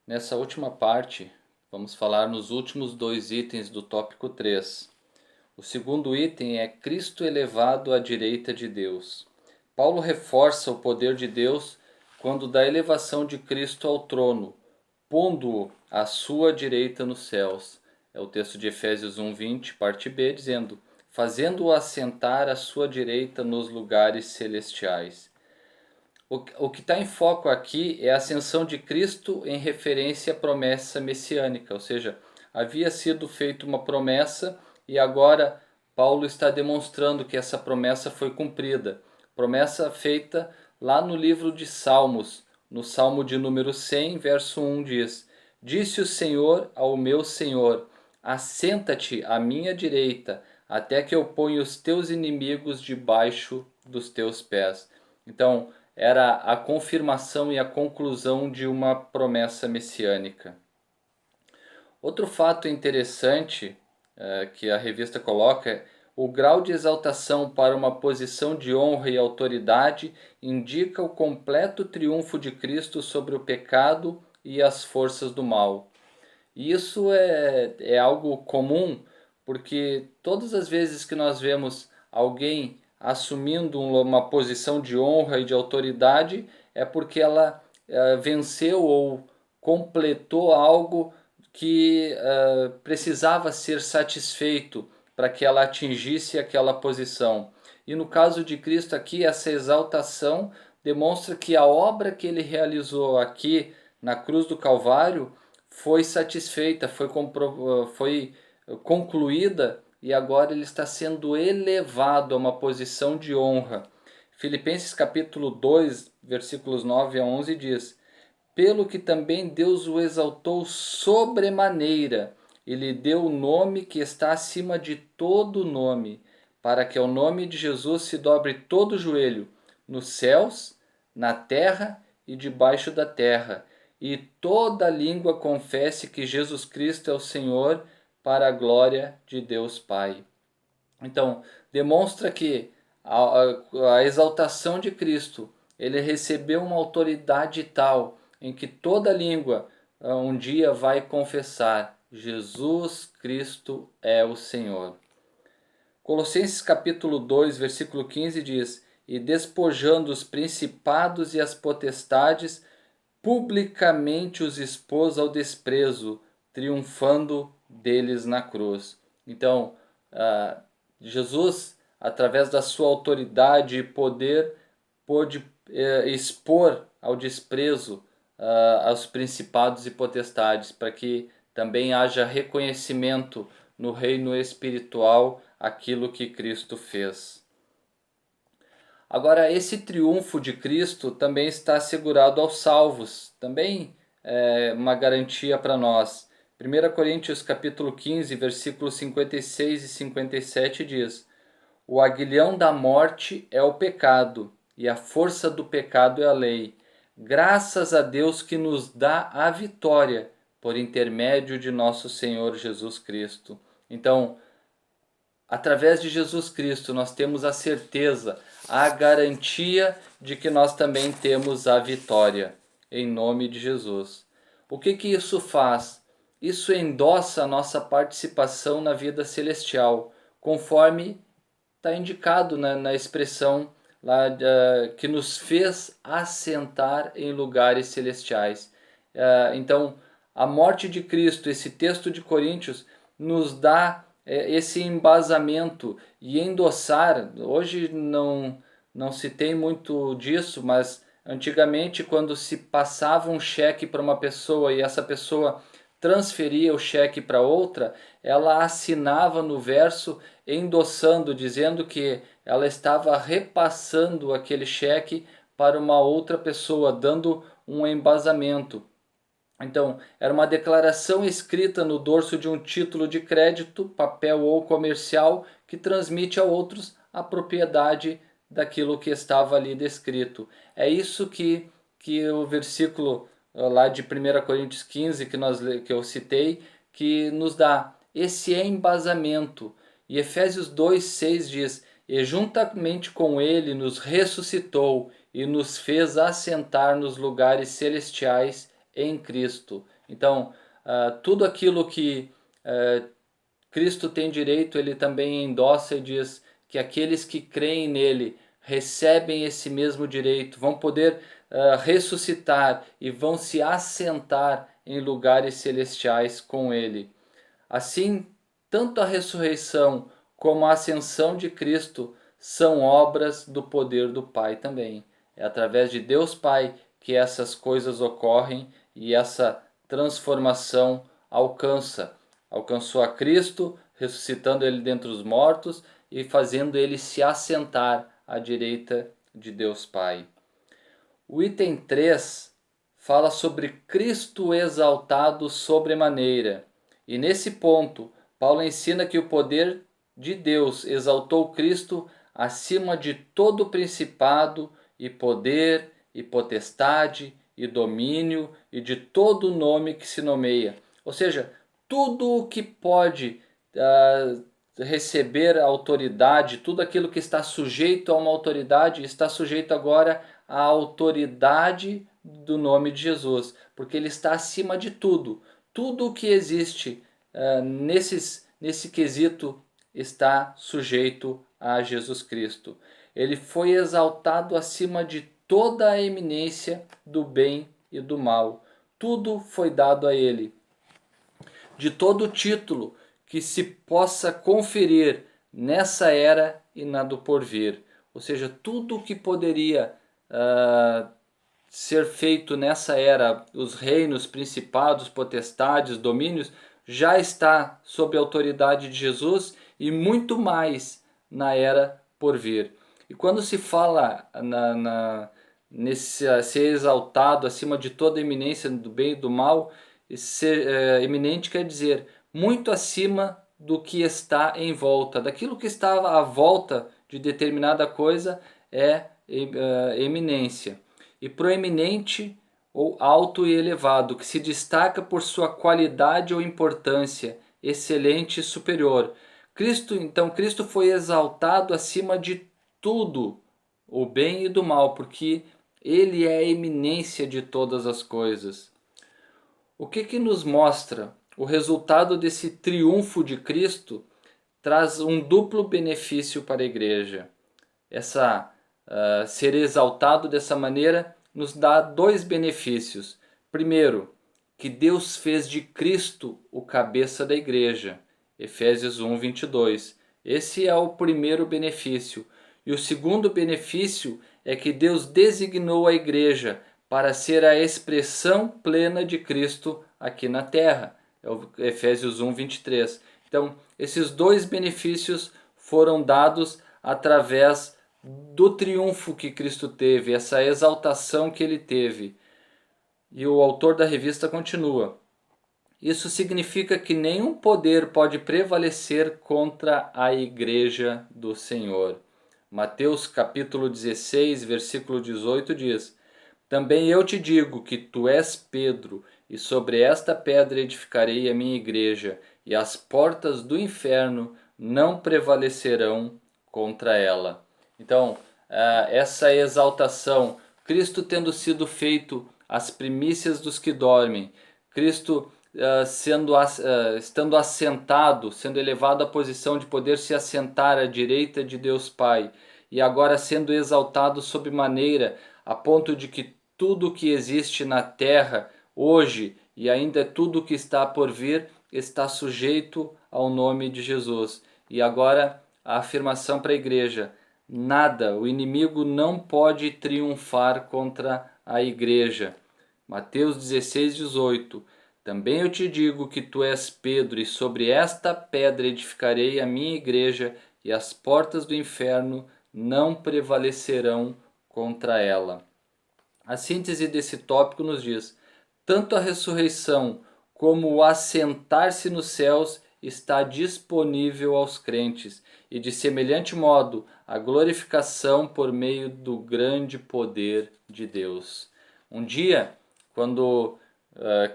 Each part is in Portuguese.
Nessa última parte, vamos falar nos últimos dois itens do tópico 3. O segundo item é Cristo elevado à direita de Deus. Paulo reforça o poder de Deus quando dá a elevação de Cristo ao trono, pondo-o à sua direita nos céus. É o texto de Efésios 1:20, parte B, dizendo: fazendo-o assentar à sua direita nos lugares celestiais. O que está em foco aqui é a ascensão de Cristo em referência à promessa messiânica, ou seja, havia sido feita uma promessa e agora Paulo está demonstrando que essa promessa foi cumprida. Promessa feita lá no livro de Salmos, no Salmo de número 100, verso 1 diz: Disse o Senhor ao meu Senhor: assenta-te à minha direita, até que eu ponha os teus inimigos debaixo dos teus pés. Então, era a confirmação e a conclusão de uma promessa messiânica. Outro fato interessante que a revista coloca é o grau de exaltação para uma posição de honra e autoridade indica o completo triunfo de Cristo sobre o pecado e as forças do mal. E isso é algo comum, porque todas as vezes que nós vemos alguém assumindo uma posição de honra e de autoridade, é porque ela venceu ou completou algo que precisava ser satisfeito para que ela atingisse aquela posição. E no caso de Cristo aqui, essa exaltação demonstra que a obra que ele realizou aqui na cruz do Calvário foi satisfeita, foi concluída e agora ele está sendo elevado a uma posição de honra. Filipenses capítulo 2, versículos 9 a 11 diz: pelo que também Deus o exaltou sobremaneira e lhe deu o nome que está acima de todo nome, para que ao nome de Jesus se dobre todo o joelho, nos céus, na terra e debaixo da terra, e toda língua confesse que Jesus Cristo é o Senhor, para a glória de Deus Pai. Então, demonstra que a exaltação de Cristo, ele recebeu uma autoridade tal em que toda língua um dia vai confessar: Jesus Cristo é o Senhor. Colossenses capítulo 2, versículo 15 diz: e despojando os principados e as potestades, publicamente os expôs ao desprezo, triunfando deles na cruz. Então, Jesus, através da sua autoridade e poder, pôde expor ao desprezo aos principados e potestades, para que também haja reconhecimento no reino espiritual aquilo que Cristo fez. Agora, esse triunfo de Cristo também está assegurado aos salvos, também é uma garantia para nós. 1 Coríntios capítulo 15, versículos 56 e 57 diz: o aguilhão da morte é o pecado, e a força do pecado é a lei. Graças a Deus que nos dá a vitória por intermédio de nosso Senhor Jesus Cristo. Então, através de Jesus Cristo, nós temos a certeza, a garantia de que nós também temos a vitória, em nome de Jesus. O que isso faz? Isso endossa a nossa participação na vida celestial, conforme está indicado na expressão lá que nos fez assentar em lugares celestiais. Então, a morte de Cristo, esse texto de Coríntios, nos dá esse embasamento e endossar. Hoje não se tem muito disso, mas antigamente, quando se passava um cheque para uma pessoa e essa pessoa transferia o cheque para outra, ela assinava no verso endossando, dizendo que ela estava repassando aquele cheque para uma outra pessoa, dando um embasamento. Então, era uma declaração escrita no dorso de um título de crédito, papel ou comercial, que transmite a outros a propriedade daquilo que estava ali descrito. É isso que o versículo lá de 1 Coríntios 15 que eu citei, que nos dá esse embasamento. E Efésios 2:6 diz: e juntamente com ele nos ressuscitou e nos fez assentar nos lugares celestiais em Cristo. Então, tudo aquilo que Cristo tem direito, ele também endossa e diz que aqueles que creem nele recebem esse mesmo direito, vão poder ressuscitar e vão se assentar em lugares celestiais com ele. Assim, tanto a ressurreição como a ascensão de Cristo são obras do poder do Pai também. É através de Deus Pai que essas coisas ocorrem e essa transformação alcançou a Cristo, ressuscitando ele dentre os mortos e fazendo ele se assentar à direita de Deus Pai. O item 3 fala sobre Cristo exaltado sobremaneira. E nesse ponto, Paulo ensina que o poder de Deus exaltou Cristo acima de todo principado e poder e potestade e domínio e de todo nome que se nomeia. Ou seja, tudo o que pode receber autoridade, tudo aquilo que está sujeito a uma autoridade, está sujeito agora à autoridade do nome de Jesus, porque ele está acima de tudo. Tudo o que existe nesse quesito está sujeito a Jesus Cristo. Ele foi exaltado acima de toda a eminência do bem e do mal. Tudo foi dado a ele. De todo título que se possa conferir nessa era e na do porvir. Ou seja, tudo o que poderia ser feito nessa era, os reinos, principados, potestades, domínios, já está sob a autoridade de Jesus e muito mais na era por vir. E quando se fala nesse ser exaltado acima de toda eminência do bem e do mal, ser eminente quer dizer muito acima do que está em volta. Daquilo que está à volta de determinada coisa é eminência. E proeminente ou alto e elevado, que se destaca por sua qualidade ou importância, excelente e superior. Cristo foi exaltado acima de tudo, o bem e do mal, porque ele é a eminência de todas as coisas. O que nos mostra? O resultado desse triunfo de Cristo traz um duplo benefício para a igreja. Ser exaltado dessa maneira nos dá dois benefícios. Primeiro, que Deus fez de Cristo o cabeça da igreja. Efésios 1, 22. Esse é o primeiro benefício. E o segundo benefício é que Deus designou a igreja para ser a expressão plena de Cristo aqui na terra. É o Efésios 1, 23. Então, esses dois benefícios foram dados através do triunfo que Cristo teve, essa exaltação que ele teve. E o autor da revista continua: isso significa que nenhum poder pode prevalecer contra a igreja do Senhor. Mateus capítulo 16, versículo 18 diz: também eu te digo que tu és Pedro, e sobre esta pedra edificarei a minha igreja, e as portas do inferno não prevalecerão contra ela. Então, essa exaltação, Cristo tendo sido feito as primícias dos que dormem, Cristo estando assentado, sendo elevado à posição de poder se assentar à direita de Deus Pai, e agora sendo exaltado sob maneira a ponto de que tudo que existe na terra hoje e ainda tudo que está por vir está sujeito ao nome de Jesus. E agora a afirmação para a igreja: nada, o inimigo não pode triunfar contra a igreja. Mateus 16, 18. Também eu te digo que tu és Pedro, e sobre esta pedra edificarei a minha igreja, e as portas do inferno não prevalecerão contra ela. A síntese desse tópico nos diz: tanto a ressurreição como o assentar-se nos céus está disponível aos crentes, e de semelhante modo a glorificação por meio do grande poder de Deus. Um dia, quando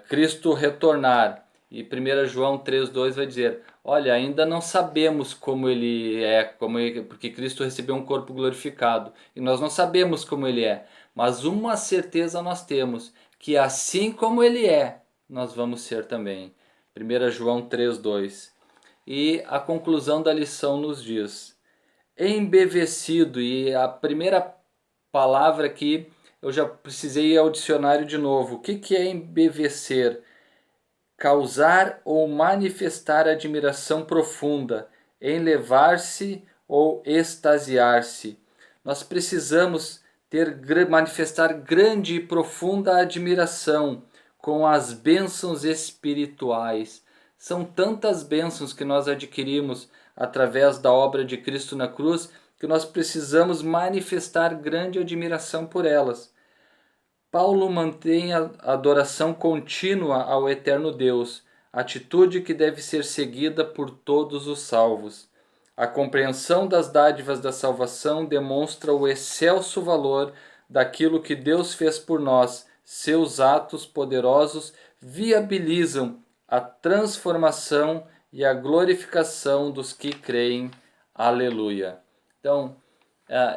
Cristo retornar, e 1 João 3,2 vai dizer: olha, ainda não sabemos como ele é, porque Cristo recebeu um corpo glorificado, e nós não sabemos como ele é, mas uma certeza nós temos, que assim como Ele é, nós vamos ser também. 1 João 3,2. E a conclusão da lição nos diz: embevecido, e a primeira palavra aqui eu já precisei ir ao dicionário de novo. O que é embevecer? Causar ou manifestar admiração profunda, enlevar-se ou extasiar-se. Nós precisamos manifestar grande e profunda admiração com as bênçãos espirituais. São tantas bênçãos que nós adquirimos através da obra de Cristo na cruz que nós precisamos manifestar grande admiração por elas. Paulo mantém a adoração contínua ao eterno Deus, atitude que deve ser seguida por todos os salvos. A compreensão das dádivas da salvação demonstra o excelso valor daquilo que Deus fez por nós. Seus atos poderosos viabilizam a transformação e a glorificação dos que creem. Aleluia. Então,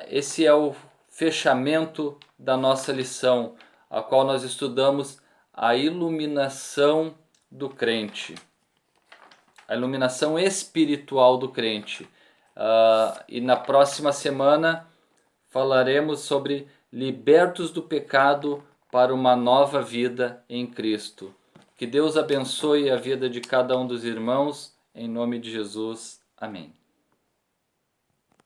esse é o fechamento da nossa lição, a qual nós estudamos a iluminação do crente, a iluminação espiritual do crente. E na próxima semana falaremos sobre libertos do pecado para uma nova vida em Cristo. Que Deus abençoe a vida de cada um dos irmãos, em nome de Jesus. Amém.